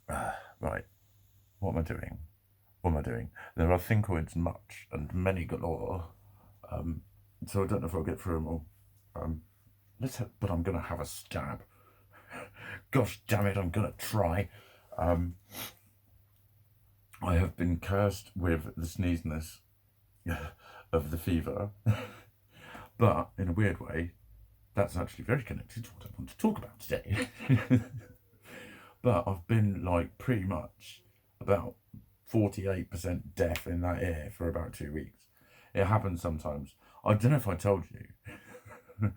Right, what am I doing? What am I doing? There are thinkoids much and many galore. Um, so I don't know if I'll get through them all. Um, but I'm gonna have a stab. Gosh damn it, I'm gonna try. Um, I have been cursed with the sneeziness of the fever, but in a weird way, that's actually very connected to what I want to talk about today. But I've been like pretty much about 48% deaf in that ear for about 2 weeks. It happens sometimes. I don't know if I told you,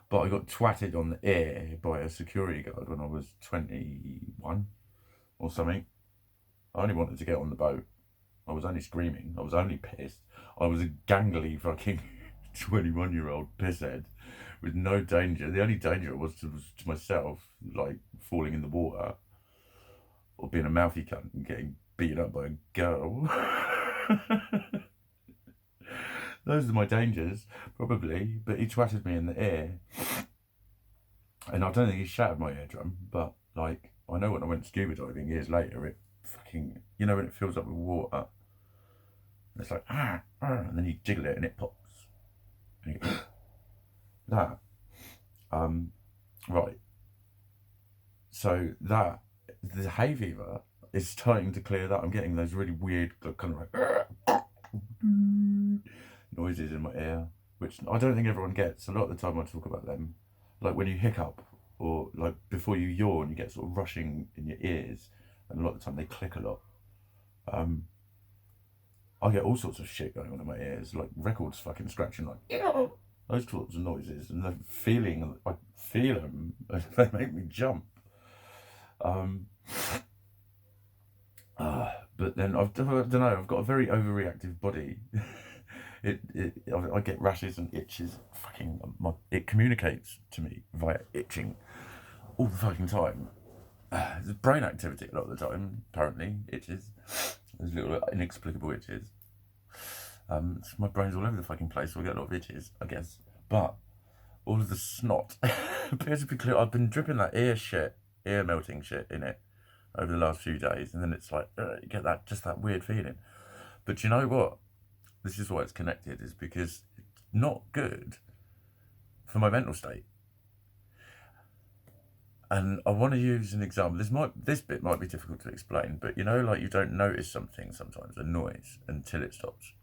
but I got twatted on the ear by a security guard when I was 21 or something. I only wanted to get on the boat. I was only screaming. I was only pissed. I was a gangly fucking 21-year-old pisshead with no danger. The only danger was to myself, like falling in the water or being a mouthy cunt and getting beaten up by a girl. Those are my dangers, probably. But he twatted me in the ear. And I don't think he shattered my eardrum, but like, I know when I went scuba diving years later, it fucking, you know, when it fills up with water, and it's like, and then you jiggle it and it pops. And you go, that. Um, right. So that, the hay fever is starting to clear that. I'm getting those really weird, kind of like, noises in my ear, which I don't think everyone gets. A lot of the time I talk about them, like when you hiccup or like before you yawn, you get sort of rushing in your ears, and a lot of the time they click a lot. Um, I get all sorts of shit going on in my ears, like records fucking scratching, like those sorts of noises, and the feeling, I feel them, they make me jump. Um, but then I don't know. I've got a very overreactive body. I get rashes and itches. Fucking, it communicates to me via itching all the fucking time. There's brain activity a lot of the time. Apparently, itches. There's little inexplicable itches. My brain's all over the fucking place, so I get a lot of itches, I guess. But all of the snot appears to be clear. I've been dripping that ear melting shit in it over the last few days, and then it's like you get that weird feeling. But you know what? This is why it's connected, is because it's not good for my mental state. And I want to use an example. This bit might be difficult to explain, but you know, like you don't notice something sometimes, a noise, until it stops.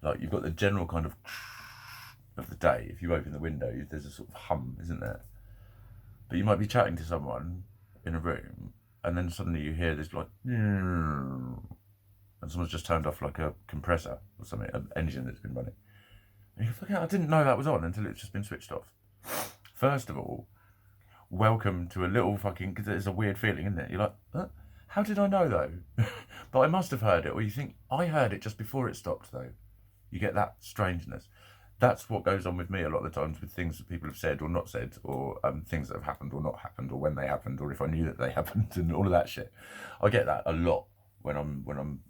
Like you've got the general kind of the day. If you open the window, there's a sort of hum, isn't there? But you might be chatting to someone in a room, and then suddenly you hear this like, and someone's just turned off like a compressor or something, an engine that's been running. And you're fucking, I didn't know that was on until it's just been switched off. First of all, welcome to a little fucking, because it's a weird feeling, isn't it? You're like, huh? How did I know though? But I must have heard it, or you think I heard it just before it stopped though. You get that strangeness. That's what goes on with me a lot of the times with things that people have said or not said, or things that have happened or not happened, or when they happened, or if I knew that they happened, and all of that shit. I get that a lot when I'm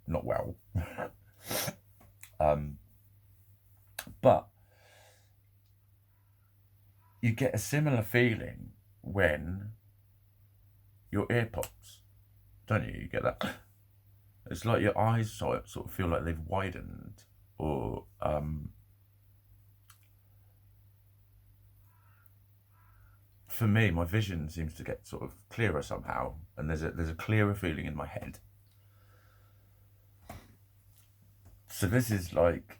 not well. um, but you get a similar feeling when your ear pops, don't you? You get that. It's like your eyes sort of feel like they've widened, or for me, my vision seems to get sort of clearer somehow, and there's a clearer feeling in my head. So this is like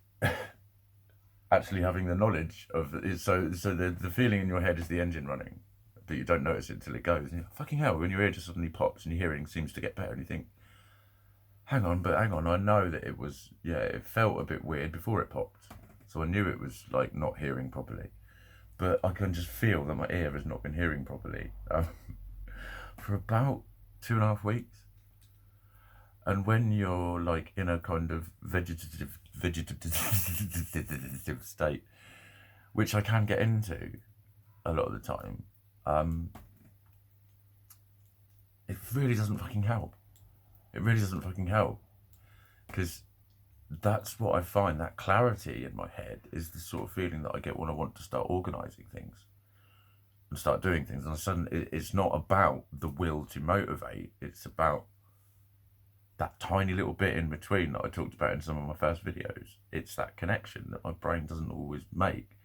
actually having the knowledge of it. So the feeling in your head is the engine running, but you don't notice it until it goes. And you're like, fucking hell, when your ear just suddenly pops and your hearing seems to get better, and you think, hang on, I know that it was, yeah, it felt a bit weird before it popped, so I knew it was like not hearing properly. But I can just feel that my ear has not been hearing properly for about 2.5 weeks. And when you're like in a kind of vegetative state, which I can get into a lot of the time, it really doesn't fucking help. It really doesn't fucking help, because that's what I find. That clarity in my head is the sort of feeling that I get when I want to start organising things. and start doing things. And suddenly it's not about the will to motivate, it's about that tiny little bit in between that I talked about in some of my first videos. It's that connection that my brain doesn't always make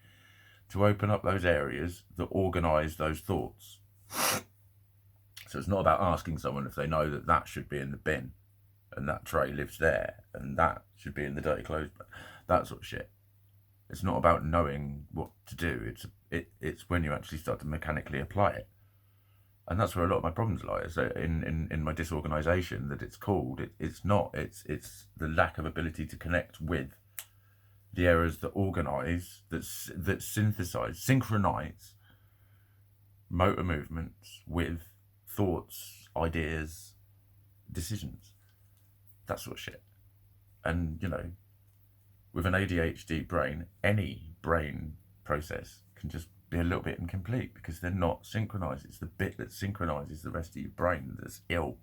to open up those areas that organise those thoughts. So it's not about asking someone if they know that that should be in the bin and that tray lives there and that should be in the dirty clothes bin, that sort of shit. It's not about knowing what to do. It's when you actually start to mechanically apply it. And that's where a lot of my problems lie, is in my disorganisation, that it's called. It's not. It's the lack of ability to connect with the areas that organise, that synthesise, synchronise motor movements with thoughts, ideas, decisions, that sort of shit. And, you know, with an ADHD brain, any brain process can just be a little bit incomplete because they're not synchronized. It's the bit that synchronizes the rest of your brain that's ill.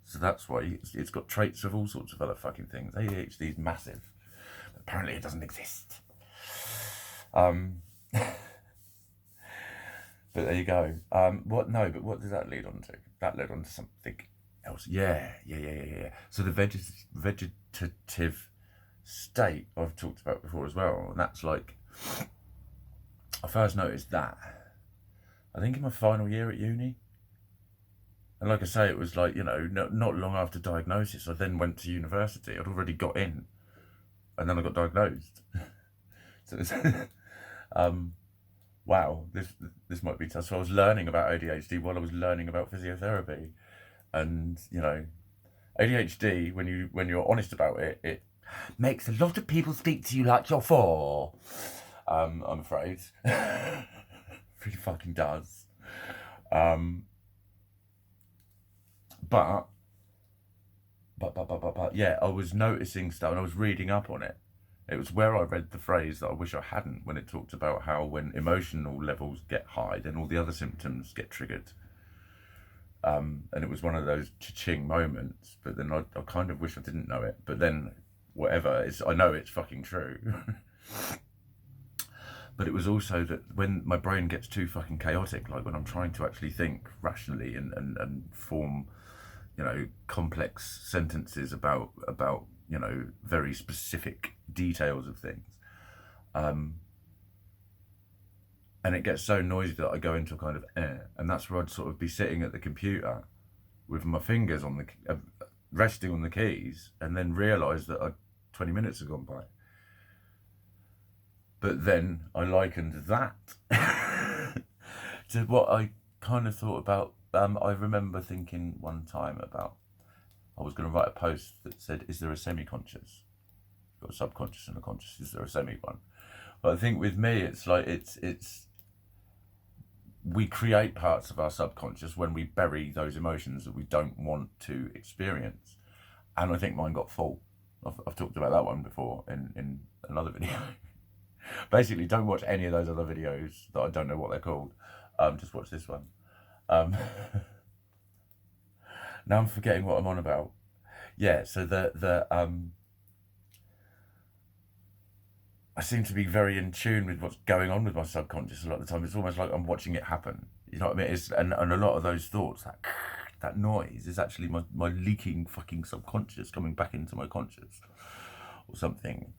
So that's why it's got traits of all sorts of other fucking things. ADHD is massive. But apparently it doesn't exist. But there you go. What does that lead on to? That led on to something else. Yeah. So the vegetative state I've talked about before as well. And that's like, I first noticed that, I think in my final year at uni. And like I say, it was like, you know, not long after diagnosis, I then went to university. I'd already got in. And then I got diagnosed. So it's, wow, this might be tough. So I was learning about ADHD while I was learning about physiotherapy. And, you know, ADHD, when you're honest about it, it makes a lot of people speak to you like you're four. I'm afraid. Really fucking does. But yeah, I was noticing stuff and I was reading up on it. It was where I read the phrase that I wish I hadn't, when it talked about how when emotional levels get high, then all the other symptoms get triggered. And it was one of those cha-ching moments, but then I kind of wish I didn't know it. But then, whatever, I know it's fucking true. But it was also that when my brain gets too fucking chaotic, like when I'm trying to actually think rationally and form, you know, complex sentences about you know, very specific details of things, and it gets so noisy that I go into a kind of and that's where I'd sort of be sitting at the computer with my fingers on the resting on the keys, and then realise that 20 minutes have gone by. But then I likened that to what I kind of thought about. I remember thinking one time about, I was going to write a post that said, is there a semi-conscious? You've got a subconscious and a conscious, is there a semi one? But I think with me, it's like, we create parts of our subconscious when we bury those emotions that we don't want to experience. And I think mine got full. I've talked about that one before in another video. Basically, don't watch any of those other videos that I don't know what they're called. Just watch this one. Now I'm forgetting what I'm on about. Yeah, so I seem to be very in tune with what's going on with my subconscious a lot of the time. It's almost like I'm watching it happen. You know what I mean? And a lot of those thoughts, that noise is actually my leaking fucking subconscious coming back into my conscious or something.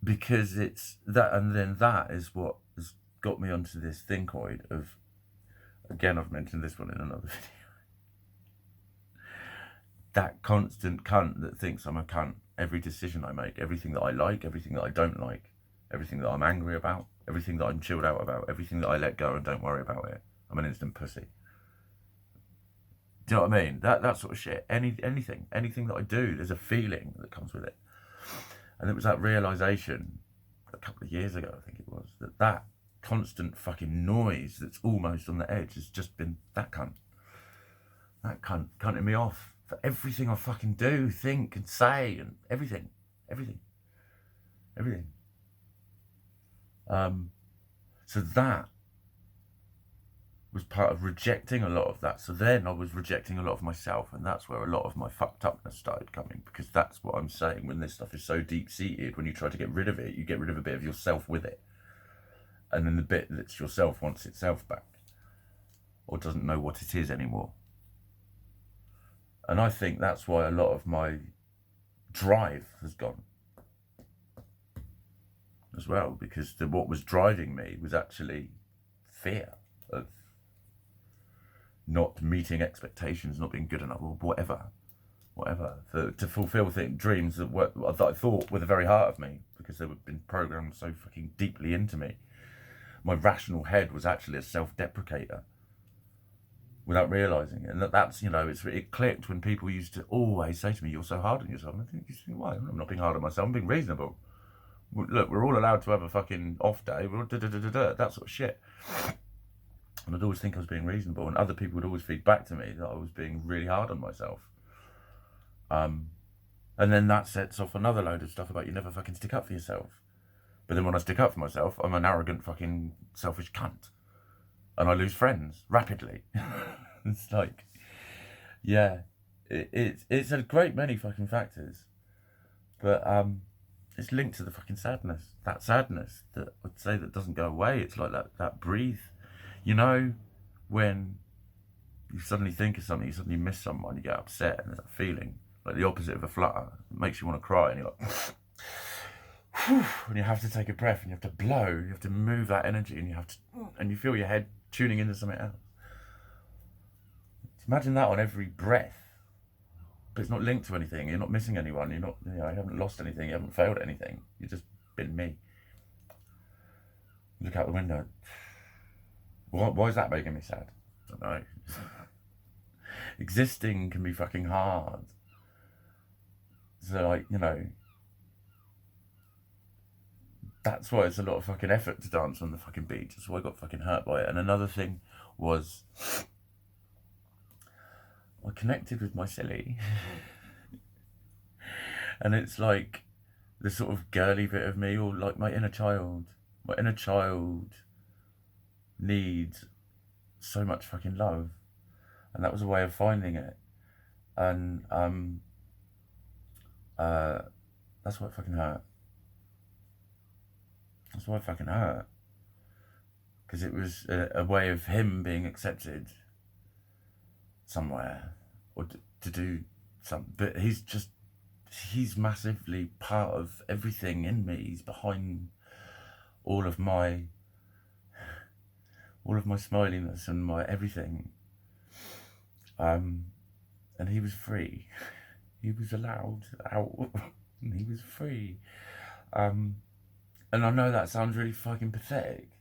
Because it's that, and then that is what has got me onto this thinkoid of, again, I've mentioned this one in another video, that constant cunt that thinks I'm a cunt. Every decision I make, everything that I like, everything that I don't like, everything that I'm angry about, everything that I'm chilled out about, everything that I let go and don't worry about it, I'm an instant pussy. Do you know what I mean? That sort of shit. Anything that I do, there's a feeling that comes with it. And it was that realisation a couple of years ago, I think it was, that constant fucking noise that's almost on the edge has just been that cunt. That cunt cunting me off for everything I fucking do, think and say, and everything. So that was part of rejecting a lot of that. So then I was rejecting a lot of myself, and that's where a lot of my fucked upness started coming, because that's what I'm saying. When this stuff is so deep-seated, when you try to get rid of it, you get rid of a bit of yourself with it. And then the bit that's yourself wants itself back, or doesn't know what it is anymore. And I think that's why a lot of my drive has gone as well, because what was driving me was actually fear of not meeting expectations, not being good enough, or whatever, to fulfill dreams that I thought were the very heart of me, because they had been programmed so fucking deeply into me. My rational head was actually a self-deprecator without realising it. And that's, you know, it clicked when people used to always say to me, "You're so hard on yourself." And I think, why? I'm not being hard on myself, I'm being reasonable. Look, we're all allowed to have a fucking off day, that sort of shit. And I'd always think I was being reasonable, and other people would always feed back to me that I was being really hard on myself. And then that sets off another load of stuff about you never fucking stick up for yourself. But then when I stick up for myself, I'm an arrogant fucking selfish cunt. And I lose friends rapidly. It's like, yeah, it's a great many fucking factors. But it's linked to the fucking sadness. That sadness that I'd say that doesn't go away. It's like that breathe. You know, when you suddenly think of something, you suddenly miss someone, you get upset, and there's that feeling, like the opposite of a flutter. It makes you want to cry, and you're like, and you have to take a breath, and you have to blow, you have to move that energy, and you feel your head tuning into something else. Imagine that on every breath, but it's not linked to anything. You're not missing anyone. You haven't lost anything. You haven't failed at anything. You've just been me. Look out the window. Why is that making me sad? I don't know. Existing can be fucking hard. So, like, you know, that's why it's a lot of fucking effort to dance on the fucking beach. That's why I got fucking hurt by it. And another thing was, I connected with my silly. And it's like the sort of girly bit of me, or like my inner child. My inner child needs so much fucking love, and that was a way of finding it. And that's why it fucking hurt. That's why it fucking hurt, because it was a way of him being accepted somewhere, or to do something. But he's massively part of everything in me. He's behind all of my smiliness and my everything. And he was free. He was allowed out. And he was free. And I know that sounds really fucking pathetic,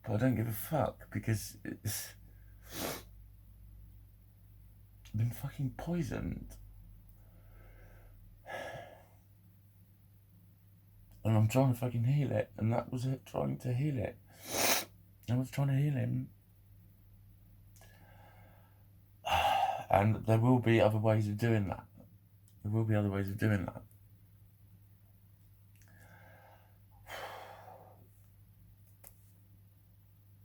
but I don't give a fuck, because it's been fucking poisoned. And I'm trying to fucking heal it, and that was it, trying to heal it. I was trying to heal him. And there will be other ways of doing that. There will be other ways of doing that.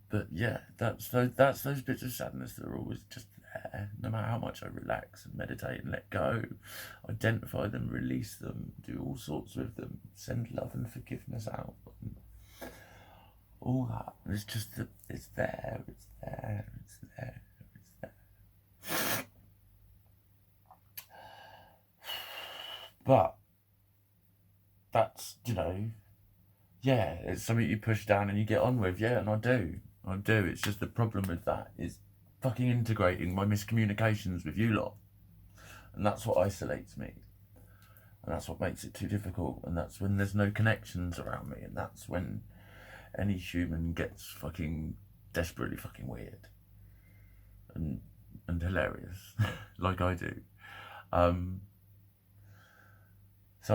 But yeah, that's those bits of sadness that are always just there, no matter how much I relax and meditate and let go, identify them, release them, do all sorts with them, send love and forgiveness out, and all that. It's just that it's there, it's there, it's there, it's there. But that's, you know, yeah, it's something you push down and you get on with, yeah, and I do. It's just the problem with that is fucking integrating my miscommunications with you lot. And that's what isolates me. And that's what makes it too difficult. And that's when there's no connections around me. And that's when any human gets fucking desperately fucking weird. And hilarious. Like I do. So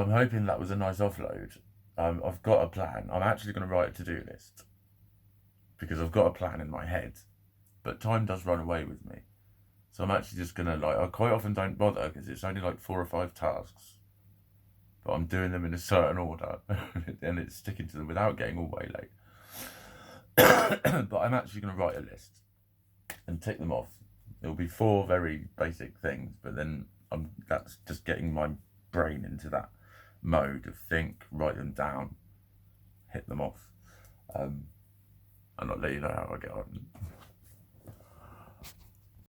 I'm hoping that was a nice offload. I've got a plan. I'm actually going to write a to-do list, because I've got a plan in my head, but time does run away with me. So I'm actually just going to, like, I quite often don't bother, because it's only like 4 or 5 tasks, but I'm doing them in a certain order, and it's sticking to them without getting all way late. But I'm actually going to write a list, and tick them off. It'll be 4 very basic things, but then that's just getting my brain into that mode of think, write them down, hit them off, and I'll let you know how I get on.